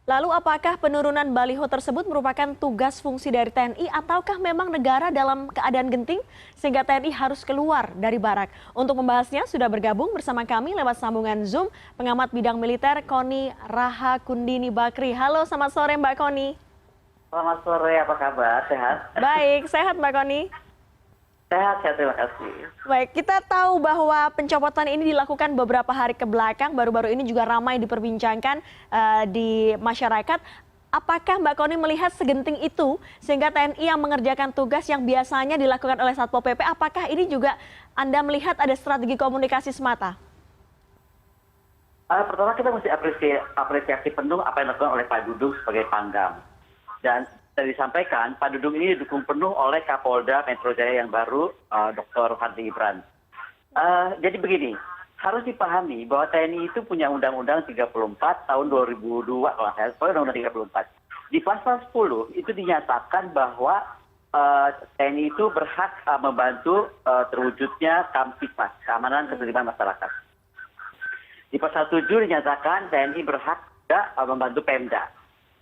Lalu apakah penurunan baliho tersebut merupakan tugas fungsi dari TNI ataukah memang negara dalam keadaan genting sehingga TNI harus keluar dari barak? Untuk membahasnya sudah bergabung bersama kami lewat sambungan Zoom pengamat bidang militer Koni Rahakundini Bakri. Halo, selamat sore Mbak Koni. Selamat sore, apa kabar? Sehat? Baik, sehat Mbak Koni. Sehat, terima kasih. Baik, kita tahu bahwa pencopotan ini dilakukan beberapa hari ke belakang, baru-baru ini juga ramai diperbincangkan di masyarakat. Apakah Mbak Koni melihat segenting itu sehingga TNI yang mengerjakan tugas yang biasanya dilakukan oleh Satpol PP, apakah ini juga Anda melihat ada strategi komunikasi semata? Pertama kita mesti apresiasi penuh apa yang dilakukan oleh Pak Dudung sebagai Pangdam. Dan disampaikan, Pak Dudung ini didukung penuh oleh Kapolda Metro Jaya yang baru, Dr. Fadli Imran. Jadi begini, harus dipahami bahwa TNI itu punya Undang-Undang 34 tahun 2002, kalau saya salah, Undang-Undang 34. Di pasal 10 itu dinyatakan bahwa TNI itu berhak membantu terwujudnya Kamtipmas, keamanan ketertiban masyarakat. Di pasal 7 dinyatakan TNI berhak juga membantu Pemda.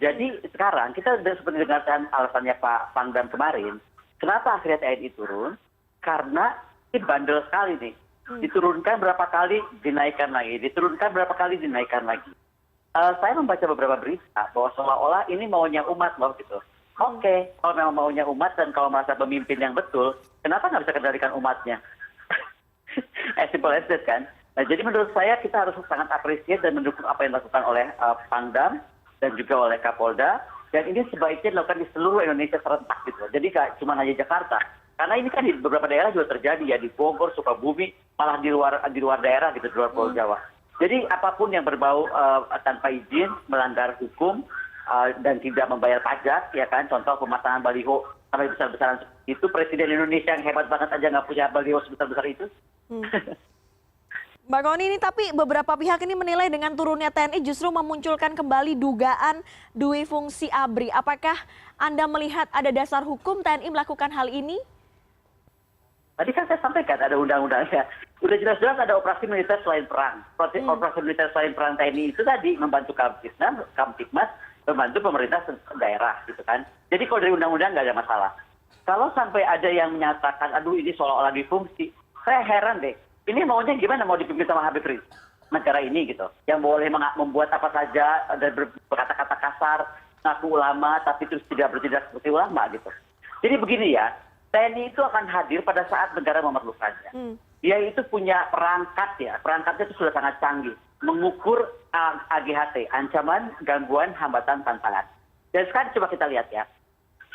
Jadi sekarang kita sudah seperti dengarkan alasannya Pak Pangdam kemarin, kenapa akhirnya TNI turun? Karena ini bandel sekali nih. Diturunkan berapa kali, dinaikkan lagi. Diturunkan berapa kali, dinaikkan lagi. Saya membaca beberapa berita bahwa seolah-olah ini maunya umat loh gitu. Oke, kalau memang maunya umat dan kalau merasa pemimpin yang betul, kenapa nggak bisa kendalikan umatnya? As simple as that kan. Nah, jadi menurut saya kita harus sangat apresiasi dan mendukung apa yang dilakukan oleh Pangdam dan juga oleh Kapolda, dan ini sebaiknya dilakukan di seluruh Indonesia serentak gitu. Jadi nggak cuma hanya Jakarta, karena ini kan di beberapa daerah juga terjadi ya, di Bogor, Sukabumi, malah di luar daerah gitu, di luar Pulau Jawa. Jadi apapun yang berbau tanpa izin, melanggar hukum dan tidak membayar pajak, ya kan, contoh pemasangan baliho sampai besar-besaran itu, Presiden Indonesia yang hebat banget aja nggak punya baliho sebesar-besar itu. Mbak Koni, ini tapi beberapa pihak ini menilai dengan turunnya TNI justru memunculkan kembali dugaan dui fungsi ABRI. Apakah Anda melihat ada dasar hukum TNI melakukan hal ini? Tadi kan saya sampaikan ada undang-undangnya. Udah jelas-jelas ada operasi militer selain perang. Operasi militer selain perang TNI itu tadi membantu Kamtipmas, membantu pemerintah daerah gitu kan. Jadi kalau dari undang-undang nggak ada masalah. Kalau sampai ada yang menyatakan, aduh ini seolah-olah difungsi, saya heran deh. Ini maunya gimana, mau dipimpin sama Habib Rizik negara ini gitu, yang boleh membuat apa saja dan berkata-kata kasar, ngaku ulama tapi terus tidak bertindak seperti ulama gitu. Jadi begini ya, TNI itu akan hadir pada saat negara memerlukannya. Dia itu punya perangkat ya, perangkatnya itu sudah sangat canggih, mengukur AGHT, ancaman, gangguan, hambatan, tantangan. Dan sekarang coba kita lihat ya,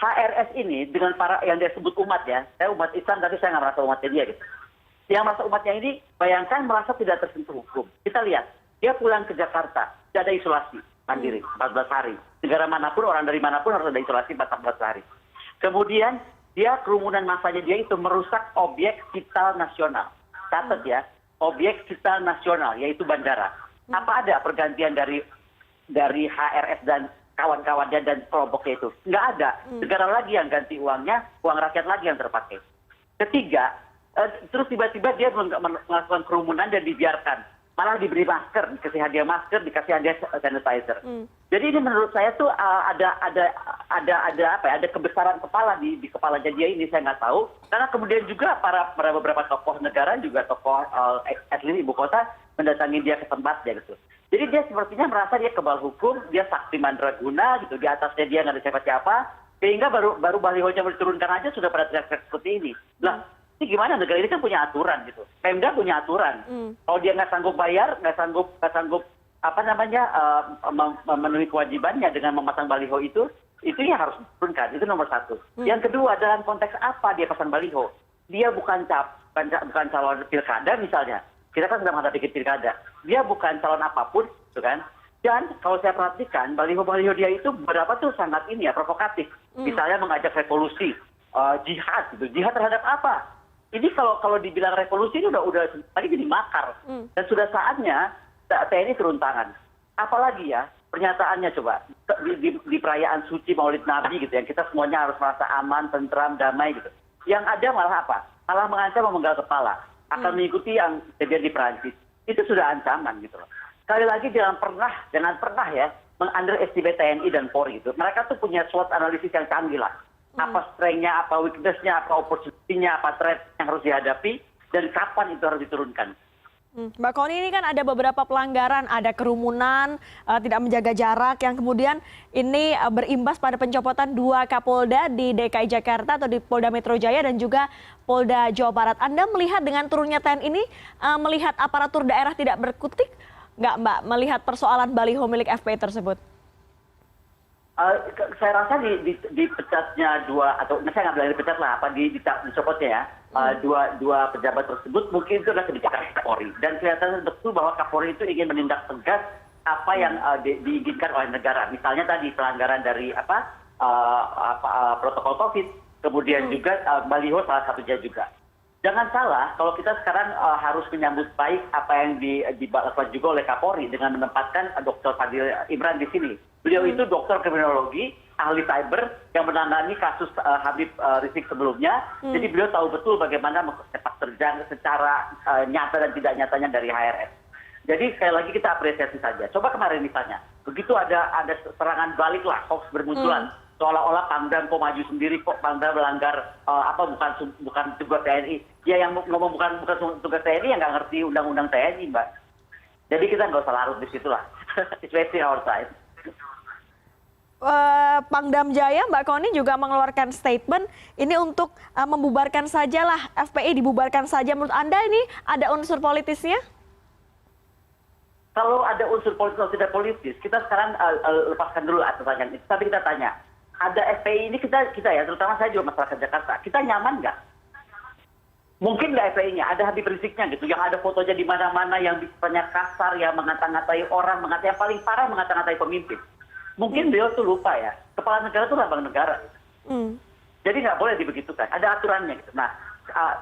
HRS ini dengan para yang dia sebut umat ya, saya umat Islam tapi saya nggak merasa umatnya dia gitu. Yang merasa umatnya ini, bayangkan merasa tidak tersentuh hukum. Kita lihat, dia pulang ke Jakarta, tidak ada isolasi mandiri, 14 hari. Negara manapun, orang dari manapun harus ada isolasi 14 hari. Kemudian, dia kerumunan masanya dia itu merusak objek vital nasional. Catat ya, objek vital nasional, yaitu bandara. Apa ada pergantian dari HRS dan kawan-kawannya dan kelompoknya itu? Nggak ada. Negara lagi yang ganti uangnya, uang rakyat lagi yang terpakai. Ketiga, terus tiba-tiba dia melakukan kerumunan dan dibiarkan. Malah diberi masker, dikasih hadiah masker, dikasih hadiah sanitizer. Jadi ini menurut saya tuh ada kebesaran kepala di kepalanya dia ini, saya nggak tahu. Karena kemudian juga para beberapa tokoh negara, juga tokoh asli ibu kota mendatangi dia ke tempatnya gitu. Jadi dia sepertinya merasa dia kebal hukum, dia sakti mandraguna gitu, di atasnya dia nggak ada siapa-siapa, sehingga baru balihonya diturunkan aja sudah pada teriak-teriak seperti ini. Lah, ini gimana, negara ini kan punya aturan gitu, Pemda punya aturan. Kalau dia nggak sanggup bayar, nggak sanggup memenuhi kewajibannya dengan memasang baliho itu ya harus diturunkan. Itu nomor satu. Yang kedua, dalam konteks apa dia pasang baliho? Dia bukan calon pilkada misalnya. Kita kan sedang menghadapi pilkada. Dia bukan calon apapun, gitu kan? Dan kalau saya perhatikan, baliho-baliho dia itu beberapa tuh sangat ini ya, provokatif. Misalnya mengajak revolusi, jihad gitu. Jihad terhadap apa? Ini kalau dibilang revolusi ini udah lagi jadi makar. Dan sudah saatnya TNI turun tangan. Apalagi ya, pernyataannya coba di perayaan suci Maulid Nabi gitu, yang kita semuanya harus merasa aman, tentram, damai gitu. Yang ada malah apa? Malah mengancam memenggal kepala. Akan mengikuti yang terjadi di Perancis. Itu sudah ancaman gitu loh. Sekali lagi jangan pernah ya meng-underestimate TNI dan Polri itu. Mereka tuh punya SWOT analisis yang canggih lah. Apa strength-nya, apa weakness-nya, apa opportunity-nya, apa threat yang harus dihadapi, dan kapan itu harus diturunkan. Mbak Kony, ini kan ada beberapa pelanggaran, ada kerumunan, tidak menjaga jarak, yang kemudian ini berimbas pada pencopotan 2 Kapolda di DKI Jakarta atau di Polda Metro Jaya dan juga Polda Jawa Barat. Anda melihat dengan turunnya TNI ini, melihat aparatur daerah tidak berkutik, nggak Mbak, melihat persoalan baliho milik FPI tersebut? Saya rasa dipecatnya dua, atau saya nggak bilang dipecat lah, apa dicopotnya ya, dua pejabat tersebut mungkin itu adalah kebijakan Kapolri, dan kelihatan betul bahwa Kapolri itu ingin menindak tegas apa yang diinginkan oleh negara. Misalnya tadi pelanggaran dari protokol COVID, kemudian juga baliho salah satunya juga. Jangan salah, kalau kita sekarang harus menyambut baik apa yang dilakukan juga oleh Kapolri dengan menempatkan Dr. Fadil Imran di sini. Beliau itu dokter kriminologi, ahli cyber yang menangani kasus Habib Rizik sebelumnya. Jadi beliau tahu betul bagaimana sepak terjang secara nyata dan tidak nyatanya dari HRS. Jadi sekali lagi kita apresiasi saja. Coba kemarin misalnya, begitu ada serangan balik lah, hoax bermunculan. Seolah-olah Pangdam kok maju sendiri, kok Pangdam melanggar bukan tugas TNI. Ya yang ngomong bukan tugas TNI yang nggak ngerti undang-undang TNI, Mbak. Jadi kita nggak usah larut di situ lah. It's wasting our time. Pangdam Jaya, Mbak Kony juga mengeluarkan statement ini untuk membubarkan sajalah FPI, dibubarkan saja. Menurut Anda ini ada unsur politisnya? Kalau ada unsur politis atau tidak politis, kita sekarang lepaskan dulu pertanyaan itu. Tapi kita tanya, ada FPI ini kita ya, terutama saya juga masyarakat Jakarta, kita nyaman nggak? Mungkin nggak FPI-nya, ada Habib Riziknya gitu, yang ada fotonya di mana-mana, yang bisanya kasar, yang mengata-ngatai orang, yang paling parah mengata-ngatai pemimpin. Mungkin beliau tuh lupa ya, kepala negara tuh lambang negara. Jadi nggak boleh dibegitukan, ada aturannya gitu. Nah,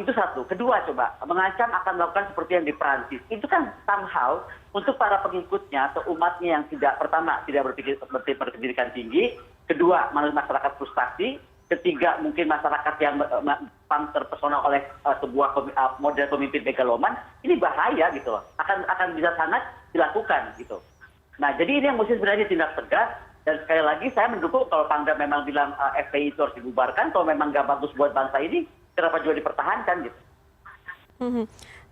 itu satu. Kedua, coba mengancam akan melakukan seperti yang di Prancis. Itu kan somehow untuk para pengikutnya atau umatnya yang pertama tidak berpendidikan tinggi, kedua masyarakat frustasi, ketiga mungkin masyarakat yang terpesona oleh sebuah model pemimpin megaloman. Ini bahaya gitu loh, akan bisa sangat dilakukan gitu. Nah, jadi ini yang mesti sebenarnya tindak tegas, dan sekali lagi saya mendukung kalau Pangdam memang bilang FPI itu harus dibubarkan, kalau memang nggak bagus buat bangsa ini, kenapa juga dipertahankan gitu.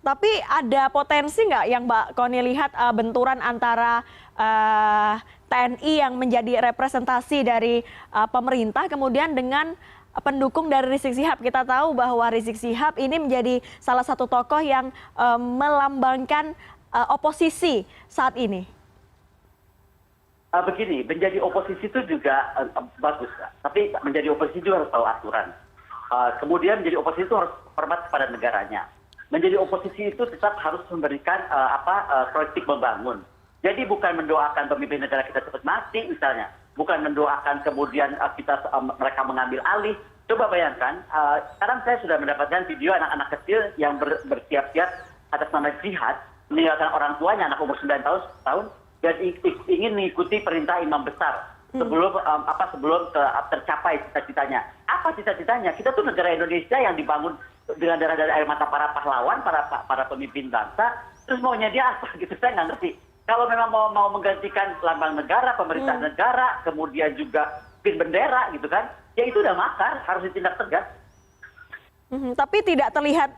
Tapi ada potensi nggak yang Mbak Kony lihat benturan antara TNI yang menjadi representasi dari pemerintah kemudian dengan pendukung dari Rizik Syihab? Kita tahu bahwa Rizik Syihab ini menjadi salah satu tokoh yang melambangkan oposisi saat ini. Begini, menjadi oposisi itu juga bagus, tapi menjadi oposisi juga harus tahu aturan. Kemudian menjadi oposisi itu harus hormat kepada negaranya. Menjadi oposisi itu tetap harus memberikan politik membangun. Jadi bukan mendoakan pemimpin negara kita cepat mati misalnya, bukan mendoakan kemudian mereka mengambil alih. Coba bayangkan, sekarang saya sudah mendapatkan video anak-anak kecil yang bersiap-siap atas nama jihad, meninggalkan orang tuanya, anak umur 9 tahun, dan ingin mengikuti perintah imam besar sebelum tercapai cita-citanya. Apa cita-citanya? Kita tuh negara Indonesia yang dibangun dengan darah dan air mata para pahlawan, para pemimpin bangsa. Terus maunya dia apa gitu, saya nggak ngerti. Kalau memang mau menggantikan lambang negara, pemerintah negara, kemudian juga pin bendera gitu kan, ya itu udah makar, harus ditindak tegas. Tapi tidak terlihat,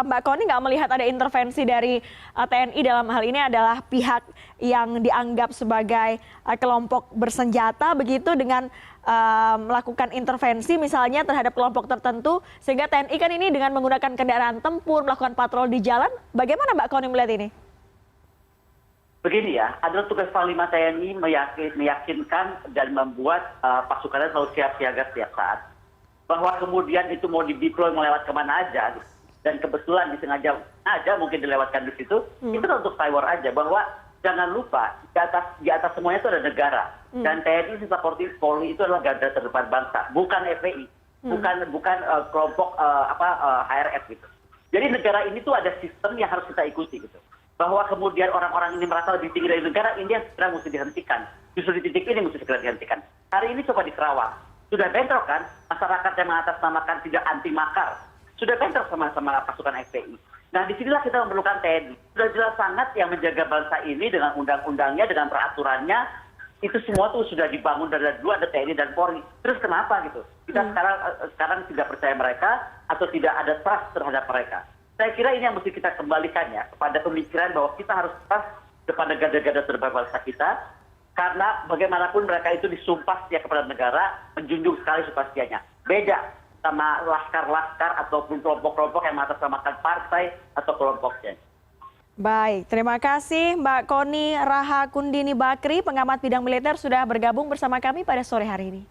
Mbak Kony nggak melihat ada intervensi dari TNI dalam hal ini adalah pihak yang dianggap sebagai kelompok bersenjata begitu dengan melakukan intervensi misalnya terhadap kelompok tertentu, sehingga TNI kan ini dengan menggunakan kendaraan tempur melakukan patroli di jalan. Bagaimana Mbak Kony melihat ini? Begini ya, adalah tugas Panglima TNI meyakinkan dan membuat pasukannya selalu siap siaga setiap saat. Bahwa kemudian itu mau dideploy melewat kemana aja, dan kebetulan disengaja aja mungkin dilewatkan di situ, itu untuk cyber aja, bahwa jangan lupa di atas semuanya itu ada negara, dan TNI seperti Polri itu adalah garda terdepan bangsa, bukan FPI, bukan kelompok HRS gitu. Jadi negara ini tuh ada sistem yang harus kita ikuti gitu. Bahwa kemudian orang-orang ini merasa lebih tinggi dari negara, ini yang segera mesti dihentikan. Justru di titik ini mesti segera dihentikan. Hari ini coba di Kerawang, sudah bentrok kan, masyarakat yang mengatasnamakan tidak anti makar, sudah bentrok sama pasukan FPI. Nah disinilah kita memerlukan TNI. Sudah jelas sangat yang menjaga bangsa ini dengan undang-undangnya, dengan peraturannya, itu semua tuh sudah dibangun dari dulu, ada TNI dan Polri. Terus kenapa gitu? Kita sekarang tidak percaya mereka atau tidak ada trust terhadap mereka. Saya kira ini yang mesti kita kembalikan ya kepada pemikiran bahwa kita harus trust kepada garda-garda terdepan bangsa kita, karena bagaimanapun mereka itu disumpah setia kepada negara, menjunjung sekali sumpah-setianya. Beda sama laskar-laskar ataupun kelompok-kelompok yang mengatasnamakan partai atau kelompoknya. Baik, terima kasih Mbak Kony Rahakundini Bakri, pengamat bidang militer sudah bergabung bersama kami pada sore hari ini.